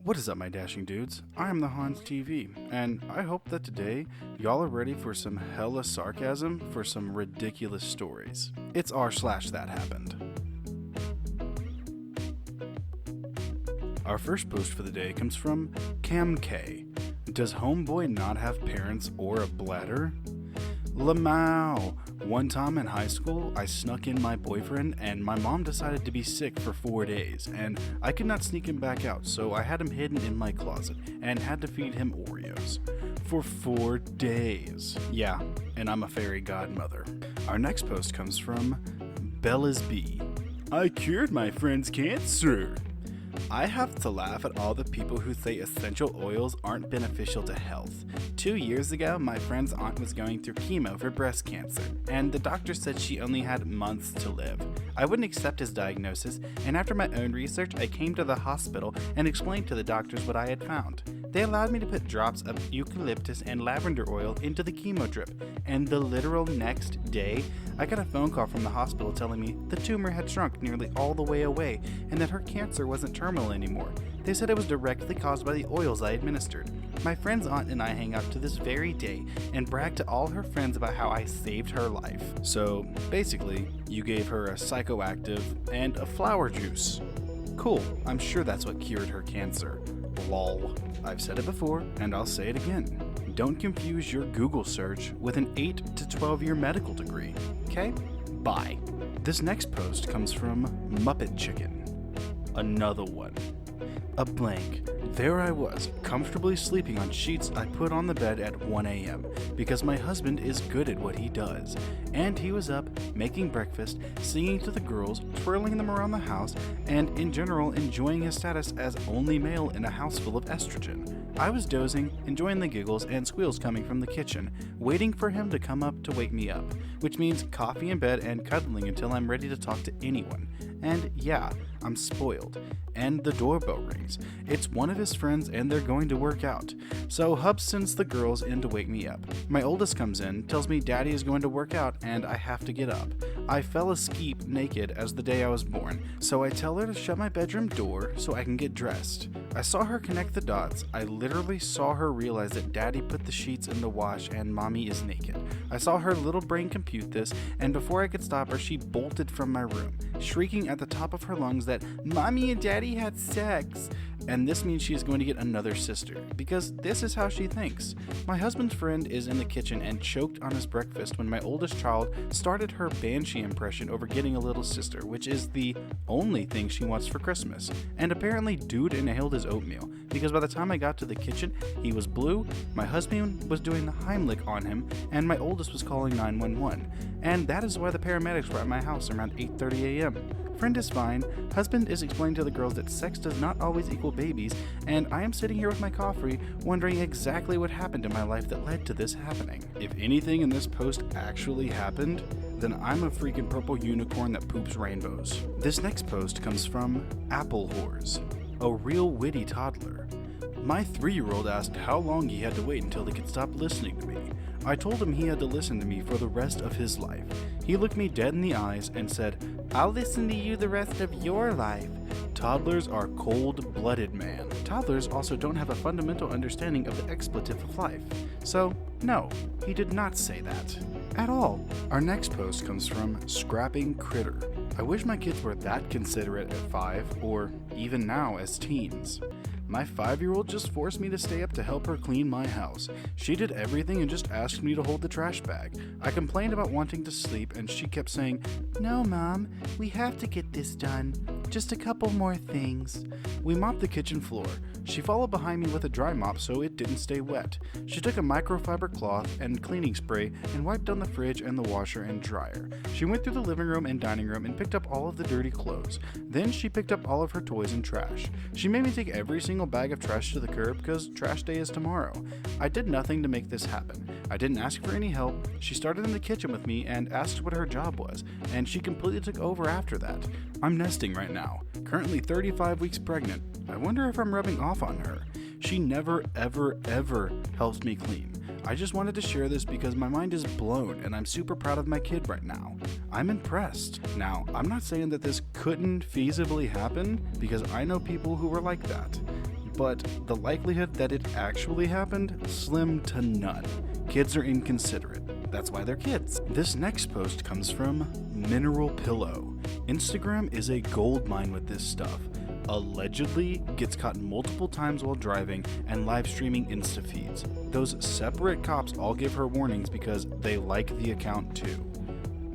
What is up, my dashing dudes? I am the Hans TV, and I hope that today y'all are ready for some hella sarcasm for some ridiculous stories. It's r/ThatHappened. Our first post for the day comes from Cam K. Does homeboy not have parents or a bladder? Lamau. One time in high school, I snuck in my boyfriend and my mom decided to be sick for 4 days, and I could not sneak him back out, so I had him hidden in my closet and had to feed him Oreos. For 4 days. Yeah, and I'm a fairy godmother. Our next post comes from Bella's B. I cured my friend's cancer. I have to laugh at all the people who say essential oils aren't beneficial to health. 2 years ago, my friend's aunt was going through chemo for breast cancer, and the doctor said she only had months to live. I wouldn't accept his diagnosis, and after my own research, I came to the hospital and explained to the doctors what I had found. They allowed me to put drops of eucalyptus and lavender oil into the chemo drip, and the literal next day, I got a phone call from the hospital telling me the tumor had shrunk nearly all the way away and that her cancer wasn't terminal anymore. They said it was directly caused by the oils I administered. My friend's aunt and I hang out to this very day and brag to all her friends about how I saved her life. So, basically, you gave her a psychoactive and a flower juice. Cool, I'm sure that's what cured her cancer. Lol. I've said it before, and I'll say it again. Don't confuse your Google search with an 8 to 12 year medical degree. Okay? Bye. This next post comes from Muppet Chicken. Another one. A blank. There I was, comfortably sleeping on sheets I put on the bed at 1 a.m. because my husband is good at what he does. And he was up, making breakfast, singing to the girls, twirling them around the house, and in general enjoying his status as only male in a house full of estrogen. I was dozing, enjoying the giggles and squeals coming from the kitchen, waiting for him to come up to wake me up, which means coffee in bed and cuddling until I'm ready to talk to anyone. And yeah, I'm spoiled. And the doorbell rings. It's one of his friends and they're going to work out. So Hub sends the girls in to wake me up. My oldest comes in, tells me daddy is going to work out and I have to get up. I fell asleep naked as the day I was born, so I tell her to shut my bedroom door so I can get dressed. I saw her connect the dots. I literally saw her realize that daddy put the sheets in the wash and mommy is naked. I saw her little brain compute this, and before I could stop her, she bolted from my room, shrieking at the top of her lungs that mommy and daddy had sex. And this means she is going to get another sister, because this is how she thinks. My husband's friend is in the kitchen and choked on his breakfast when my oldest child started her banshee impression over getting a little sister, which is the only thing she wants for Christmas. And apparently dude inhaled his oatmeal, because by the time I got to the kitchen, he was blue, my husband was doing the Heimlich on him, and my oldest was calling 911. And that is why the paramedics were at my house around 8:30 a.m. Friend is fine, husband is explaining to the girls that sex does not always equal babies, and I am sitting here with my coffee wondering exactly what happened in my life that led to this happening. If anything in this post actually happened, then I'm a freaking purple unicorn that poops rainbows. This next post comes from Apple Whores, a real witty toddler. My 3-year-old asked how long he had to wait until he could stop listening to me. I told him he had to listen to me for the rest of his life. He looked me dead in the eyes and said, I'll listen to you the rest of your life. Toddlers are cold-blooded, man. Toddlers also don't have a fundamental understanding of the expletive of life. So, no, he did not say that. At all. Our next post comes from Scrapping Critter. I wish my kids were that considerate at 5, or even now as teens. My 5-year-old just forced me to stay up to help her clean my house. She did everything and just asked me to hold the trash bag. I complained about wanting to sleep and she kept saying, No, Mom, we have to get this done. Just a couple more things. We mopped the kitchen floor. She followed behind me with a dry mop so it didn't stay wet. She took a microfiber cloth and cleaning spray and wiped down the fridge and the washer and dryer. She went through the living room and dining room and picked up all of the dirty clothes. Then she picked up all of her toys and trash. She made me take every single bag of trash to the curb because trash day is tomorrow. I did nothing to make this happen. I didn't ask for any help. She started in the kitchen with me and asked what her job was, and she completely took over after that. I'm nesting right now, currently 35 weeks pregnant. I wonder if I'm rubbing off on her. She never, ever, ever helps me clean. I just wanted to share this because my mind is blown and I'm super proud of my kid right now. I'm impressed. Now, I'm not saying that this couldn't feasibly happen because I know people who were like that. but the likelihood that it actually happened, slim to none. Kids are inconsiderate. That's why they're kids. This next post comes from Mineral Pillow. Instagram is a gold mine with this stuff. Allegedly gets caught multiple times while driving and live streaming Insta feeds. Those separate cops all give her warnings because they like the account too.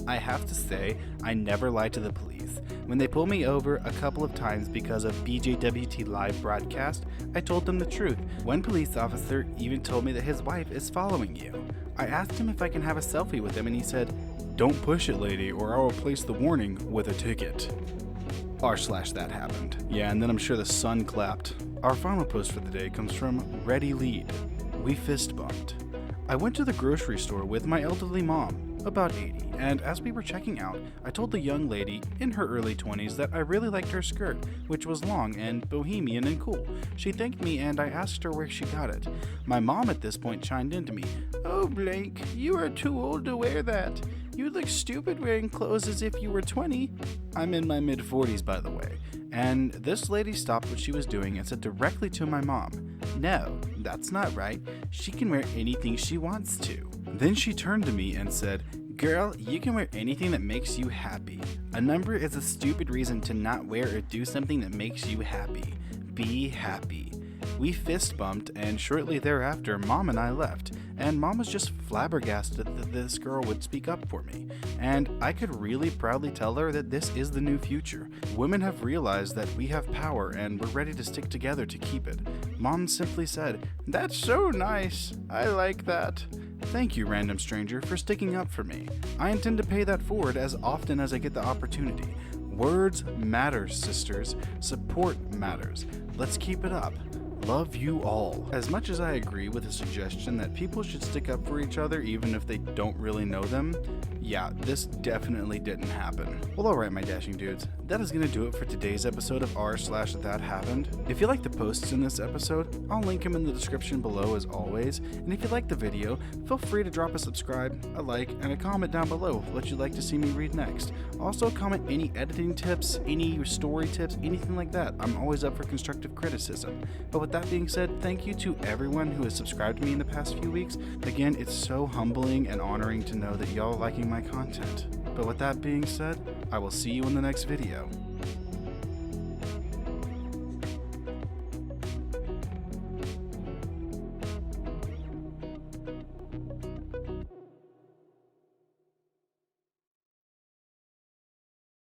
I have to say, I never lie to the police. When they pulled me over a couple of times because of BJWT live broadcast, I told them the truth. One police officer even told me that his wife is following you. I asked him if I can have a selfie with him and he said, "Don't push it, lady, or I will place the warning with a ticket." r/ThatHappened. Yeah, and then I'm sure the sun clapped. Our final post for the day comes from Ready Lead. We fist bumped. I went to the grocery store with my elderly mom, about 80, and as we were checking out, I told the young lady in her early 20s that I really liked her skirt, which was long and bohemian and cool. She thanked me and I asked her where she got it. My mom at this point chimed in to me, "Oh, Blake, you are too old to wear that. You look stupid wearing clothes as if you were 20. I'm in my mid-40s, by the way. And this lady stopped what she was doing and said directly to my mom, "No, that's not right. She can wear anything she wants to." Then she turned to me and said, "Girl, you can wear anything that makes you happy. A number is a stupid reason to not wear or do something that makes you happy. Be happy." We fist bumped, and shortly thereafter, Mom and I left. And Mom was just flabbergasted that this girl would speak up for me. And I could really proudly tell her that this is the new future. Women have realized that we have power and we're ready to stick together to keep it. Mom simply said, "That's so nice. I like that." Thank you, random stranger, for sticking up for me. I intend to pay that forward as often as I get the opportunity. Words matter, sisters. Support matters. Let's keep it up. Love you all. As much as I agree with the suggestion that people should stick up for each other even if they don't really know them, yeah, this definitely didn't happen. Well, alright, my dashing dudes, that is going to do it for today's episode of r/ThatHappened. If you like the posts in this episode, I'll link them in the description below as always, and if you like the video, feel free to drop a subscribe, a like, and a comment down below what you'd like to see me read next. Also, comment any editing tips, any story tips, anything like that. I'm always up for constructive criticism. But with that being said, thank you to everyone who has subscribed to me in the past few weeks. Again, it's so humbling and honoring to know that y'all are liking my content. But with that being said, I will see you in the next video.